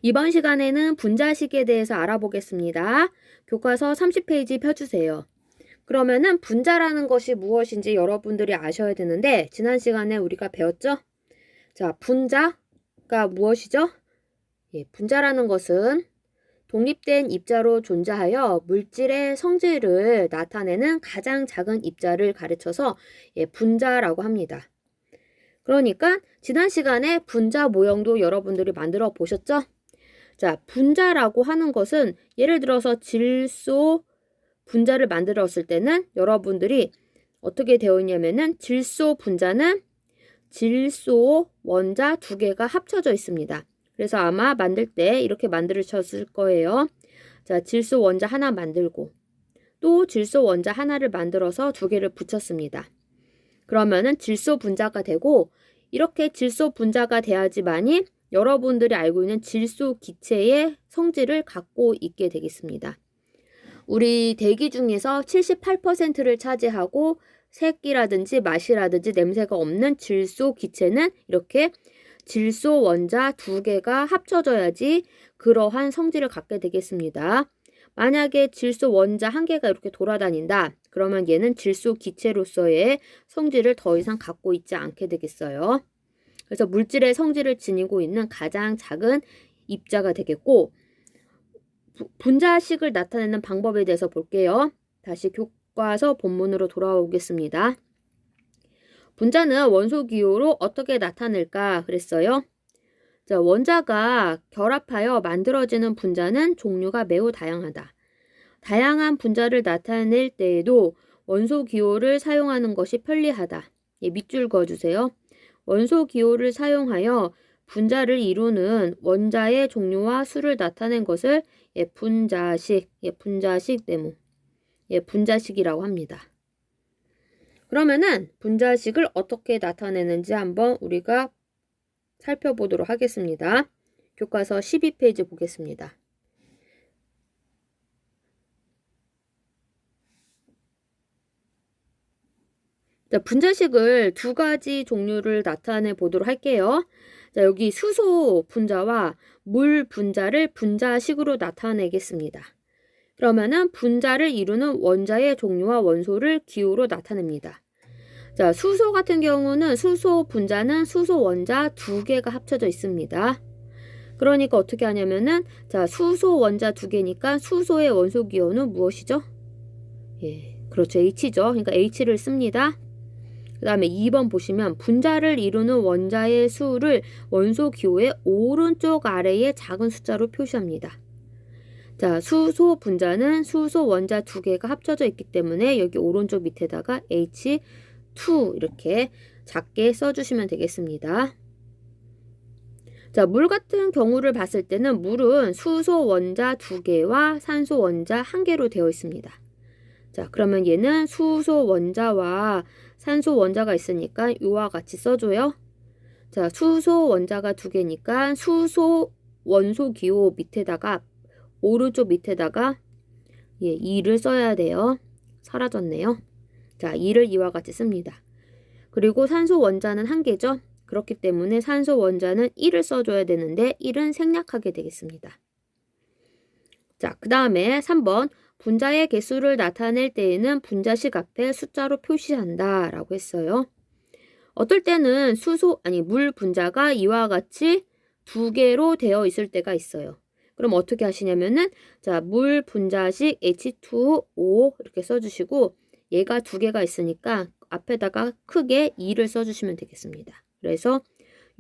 이번 시간에는 분자식에 대해서 알아보겠습니다. 교과서 30페이지 펴주세요. 그러면은 분자라는 것이 무엇인지 여러분들이 아셔야 되는데 지난 시간에 우리가 배웠죠? 자, 분자가 무엇이죠? 분자라는 것은 독립된 입자로 존재하여 물질의 성질을 나타내는 가장 작은 입자를 가르쳐서 분자라고 합니다. 그러니까 지난 시간에 분자 모형도 여러분들이 만들어 보셨죠? 자, 분자라고 하는 것은 예를 들어서 질소 분자를 만들었을 때는 여러분들이 어떻게 되어 있냐면은 질소 분자는 질소 원자 두 개가 합쳐져 있습니다. 그래서 아마 만들 때 이렇게 만드셨을 거예요. 자, 질소 원자 하나 만들고 또 질소 원자 하나를 만들어서 두 개를 붙였습니다. 그러면은 질소 분자가 되고 이렇게 질소 분자가 돼야지만이 여러분들이 알고 있는 질소 기체의 성질을 갖고 있게 되겠습니다. 우리 대기 중에서 78%를 차지하고 색이라든지 맛이라든지 냄새가 없는 질소 기체는 이렇게 질소 원자 두 개가 합쳐져야지 그러한 성질을 갖게 되겠습니다. 만약에 질소 원자 한 개가 이렇게 돌아다닌다. 그러면 얘는 질소 기체로서의 성질을 더 이상 갖고 있지 않게 되겠어요. 그래서 물질의 성질을 지니고 있는 가장 작은 입자가 되겠고 분자식을 나타내는 방법에 대해서 볼게요. 다시 교과서 본문으로 돌아오겠습니다. 분자는 원소 기호로 어떻게 나타낼까 그랬어요. 자, 원자가 결합하여 만들어지는 분자는 종류가 매우 다양하다. 다양한 분자를 나타낼 때에도 원소 기호를 사용하는 것이 편리하다. 밑줄 그어주세요. 원소 기호를 사용하여 분자를 이루는 원자의 종류와 수를 나타낸 것을 분자식 네모, 분자식이라고 합니다. 그러면은 분자식을 어떻게 나타내는지 한번 우리가 살펴보도록 하겠습니다. 교과서 12페이지 보겠습니다. 자, 분자식을 두 가지 종류를 나타내 보도록 할게요. 자, 여기 수소 분자와 물 분자를 분자식으로 나타내겠습니다. 그러면은 분자를 이루는 원자의 종류와 원소를 기호로 나타냅니다. 자, 수소 같은 경우는 수소 분자는 수소 원자 두 개가 합쳐져 있습니다. 그러니까 어떻게 하냐면은 자, 수소 원자 두 개니까 수소의 원소 기호는 무엇이죠? 그렇죠. H죠. 그러니까 H를 씁니다. 그 다음에 2번 보시면 분자를 이루는 원자의 수를 원소 기호의 오른쪽 아래의 작은 숫자로 표시합니다. 자, 수소 분자는 수소 원자 두 개가 합쳐져 있기 때문에 여기 오른쪽 밑에다가 H2 이렇게 작게 써주시면 되겠습니다. 자, 물 같은 경우를 봤을 때는 물은 수소 원자 두 개와 산소 원자 한 개로 되어 있습니다. 자, 그러면 얘는 수소 원자와 산소 원자가 있으니까 이와 같이 써줘요. 자, 수소 원자가 두 개니까 수소 원소 기호 밑에다가 오른쪽 밑에다가 2를 써야 돼요. 사라졌네요. 자, 2를 이와 같이 씁니다. 그리고 산소 원자는 한 개죠. 그렇기 때문에 산소 원자는 1을 써줘야 되는데 1은 생략하게 되겠습니다. 자, 그 다음에 3번 분자의 개수를 나타낼 때에는 분자식 앞에 숫자로 표시한다 라고 했어요. 어떨 때는 물 분자가 이와 같이 두 개로 되어 있을 때가 있어요. 그럼 어떻게 하시냐면은 자, 물 분자식 H2O 이렇게 써주시고 얘가 두 개가 있으니까 앞에다가 크게 2를 써주시면 되겠습니다. 그래서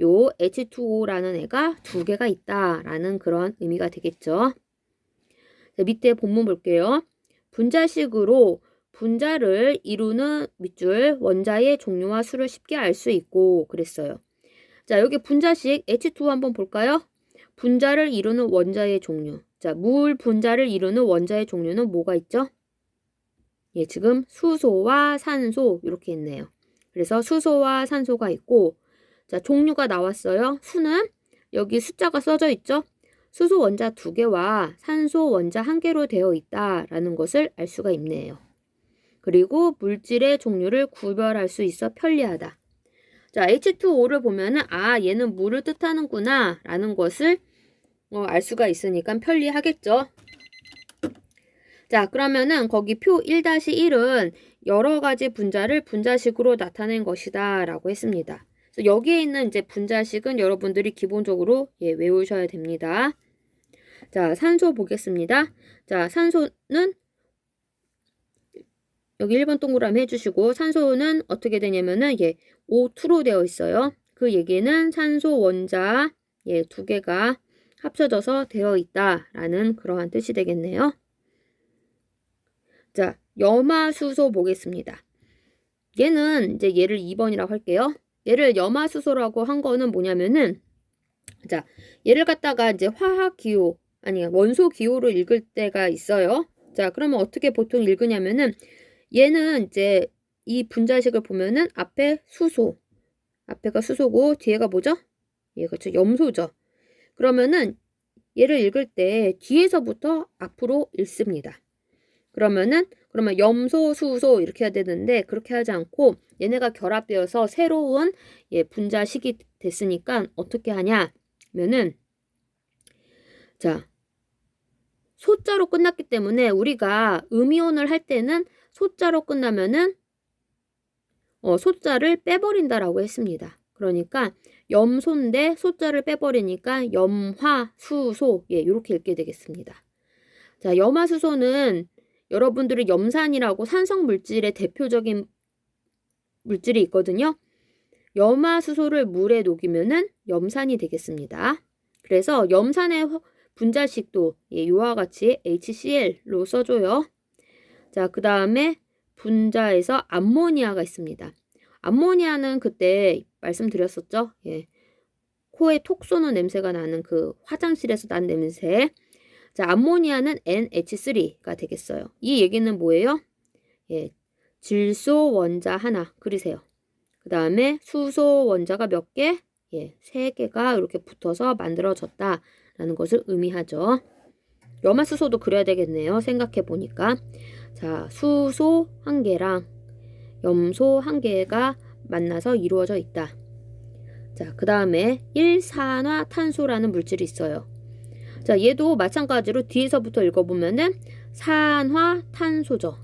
요 H2O라는 애가 두 개가 있다라는 그런 의미가 되겠죠. 자, 밑에 본문 볼게요. 분자식으로 분자를 이루는 밑줄 원자의 종류와 수를 쉽게 알 수 있고 그랬어요. 자, 여기 분자식 H2 한번 볼까요? 분자를 이루는 원자의 종류. 자, 물 분자를 이루는 원자의 종류는 뭐가 있죠? 지금 수소와 산소 이렇게 있네요. 그래서 수소와 산소가 있고 자, 종류가 나왔어요. 수는 여기 숫자가 써져 있죠? 수소 원자 두 개와 산소 원자 한 개로 되어 있다라는 것을 알 수가 있네요. 그리고 물질의 종류를 구별할 수 있어 편리하다. 자, H2O를 보면은 얘는 물을 뜻하는구나 라는 것을 알 수가 있으니까 편리하겠죠. 자, 그러면은 거기 표 1-1은 여러 가지 분자를 분자식으로 나타낸 것이다 라고 했습니다. 그래서 여기에 있는 이제 분자식은 여러분들이 기본적으로 외우셔야 됩니다. 자, 산소 보겠습니다. 자, 산소는 여기 1번 동그라미 해주시고, 산소는 어떻게 되냐면은 O2로 되어 있어요. 그 얘기는 산소 원자 2개가 합쳐져서 되어 있다라는 그러한 뜻이 되겠네요. 자, 염화수소 보겠습니다. 얘는 이제 얘를 2번이라고 할게요. 얘를 염화수소라고 한 거는 뭐냐면은, 자, 얘를 갖다가 이제 화학기호, 아니, 원소기호로 읽을 때가 있어요. 자, 그러면 어떻게 보통 읽으냐면은, 얘는 이제 이 분자식을 보면은 앞에 수소, 앞에가 수소고 뒤에가 뭐죠? 그렇죠. 염소죠. 그러면은 얘를 읽을 때 뒤에서부터 앞으로 읽습니다. 그러면 염소, 수소 이렇게 해야 되는데 그렇게 하지 않고 얘네가 결합되어서 새로운 분자식이 됐으니까 어떻게 하냐면은, 자, 소자로 끝났기 때문에 우리가 음이온을 할 때는 소자로 끝나면은 소자를 빼버린다라고 했습니다. 그러니까 염소인데 소자를 빼버리니까 염화수소 이렇게 읽게 되겠습니다. 자, 염화수소는 여러분들이 염산이라고 산성 물질의 대표적인 물질이 있거든요. 염화수소를 물에 녹이면은 염산이 되겠습니다. 그래서 염산의 분자식도 이와 같이 HCl로 써줘요. 자, 그 다음에 분자에서 암모니아가 있습니다. 암모니아는 그때 말씀드렸었죠. 코에 톡 쏘는 냄새가 나는 그 화장실에서 난 냄새. 자, 암모니아는 NH3가 되겠어요. 이 얘기는 뭐예요? 질소 원자 하나 그리세요. 그 다음에 수소 원자가 몇 개? 3개가 이렇게 붙어서 만들어졌다라는 것을 의미하죠. 염화수소도 그려야 되겠네요. 생각해 보니까. 자, 수소 1개랑 염소 1개가 만나서 이루어져 있다. 자, 그 다음에 일산화탄소라는 물질이 있어요. 자, 얘도 마찬가지로 뒤에서부터 읽어보면은 산화탄소죠.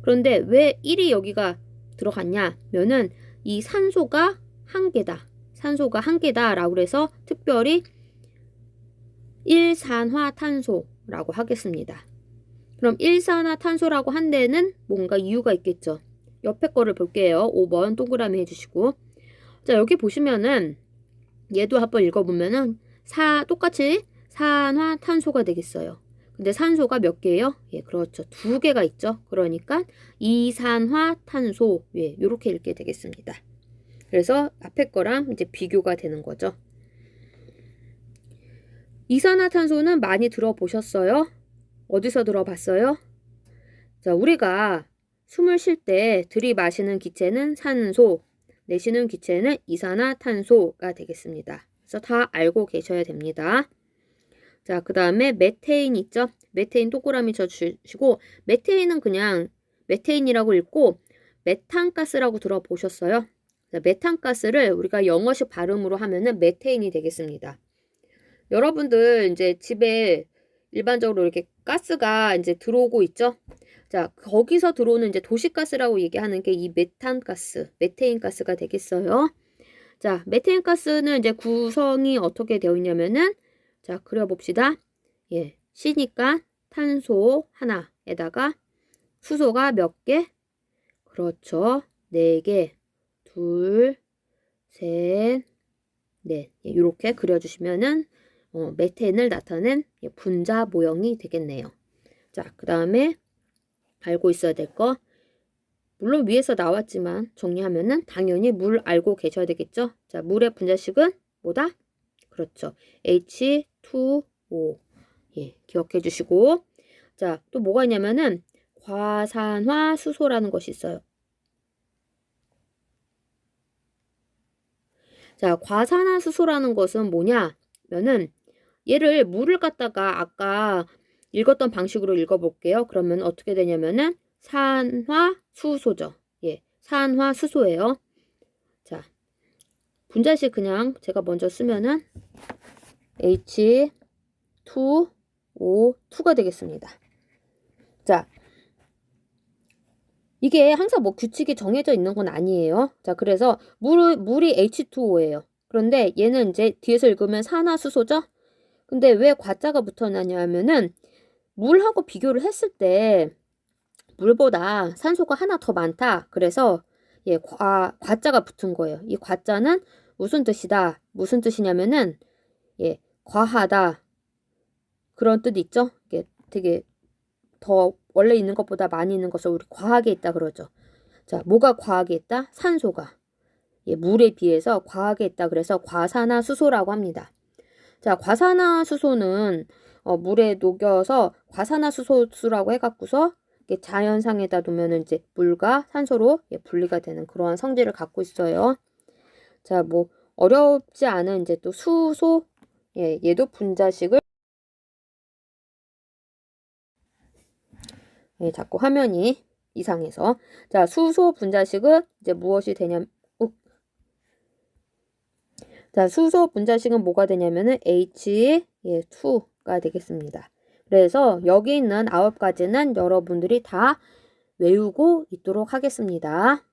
그런데 왜 1이 여기가 들어갔냐면은 이 산소가 1개다. 산소가 1개다 라고 해서 특별히 일산화탄소라고 하겠습니다. 그럼 일산화탄소라고 한 데는 뭔가 이유가 있겠죠. 옆에 거를 볼게요. 5번 동그라미 해주시고. 자, 여기 보시면은 얘도 한번 읽어보면은 똑같이 산화탄소가 되겠어요. 근데 산소가 몇 개예요? 그렇죠. 2개가 있죠. 그러니까 이산화탄소 이렇게 읽게 되겠습니다. 그래서 앞에 거랑 이제 비교가 되는 거죠. 이산화탄소는 많이 들어보셨어요? 어디서 들어봤어요? 자, 우리가 숨을 쉴 때 들이마시는 기체는 산소, 내쉬는 기체는 이산화탄소가 되겠습니다. 그래서 다 알고 계셔야 됩니다. 자, 그 다음에 메테인 있죠? 메테인 동그라미 쳐주시고, 메테인은 그냥 메테인이라고 읽고 메탄가스라고 들어보셨어요? 자, 메탄가스를 우리가 영어식 발음으로 하면은 메테인이 되겠습니다. 여러분들 이제 집에 일반적으로 이렇게 가스가 이제 들어오고 있죠? 자, 거기서 들어오는 이제 도시가스라고 얘기하는 게 이 메탄가스, 메테인 가스가 되겠어요. 자, 메테인 가스는 이제 구성이 어떻게 되어 있냐면은, 자, 그려봅시다. C니까 탄소 하나에다가 수소가 몇 개? 그렇죠. 4개. 둘, 셋, 넷. 이렇게 그려주시면은 메테인을 나타낸 분자 모형이 되겠네요. 자, 그 다음에 알고 있어야 될 거. 물론 위에서 나왔지만 정리하면은 당연히 물 알고 계셔야 되겠죠. 자, 물의 분자식은 뭐다? 그렇죠. H2O. 기억해 주시고. 자, 또 뭐가 있냐면은 과산화수소라는 것이 있어요. 자, 과산화수소라는 것은 뭐냐면은 얘를 물을 갖다가 아까 읽었던 방식으로 읽어볼게요. 그러면 어떻게 되냐면은 산화수소죠. 산화수소예요. 자, 분자식 그냥 제가 먼저 쓰면은 H 2가 되겠습니다. 자, 이게 항상 뭐 규칙이 정해져 있는 건 아니에요. 자, 그래서 물이 H2O예요. 그런데 얘는 이제 뒤에서 읽으면 산화수소죠? 근데 왜 과자가 붙어나냐 하면은 물하고 비교를 했을 때 물보다 산소가 하나 더 많다. 그래서 예, 과자가 붙은 거예요. 이 과자는 무슨 뜻이다? 무슨 뜻이냐면은 예, 과하다. 그런 뜻 있죠? 이게 되게 더 원래 있는 것보다 많이 있는 것을 우리 과하게 있다 그러죠. 자, 뭐가 과하게 있다? 산소가. 예, 물에 비해서 과하게 있다. 그래서 과산화수소라고 합니다. 자, 과산화수소는 물에 녹여서 과산화수소수라고 해갖고서 자연상에다 두면은 이제 물과 산소로 예, 분리가 되는 그러한 성질을 갖고 있어요. 자, 뭐 어렵지 않은 이제 또 수소, 예, 얘도 분자식을 예, 자꾸 화면이 이상해서 자, 수소 분자식은 이제 무엇이 되냐? 자, 수소 분자식은 뭐가 되냐면은 H2가 되겠습니다. 그래서 여기 있는 9가지는 여러분들이 다 외우고 있도록 하겠습니다.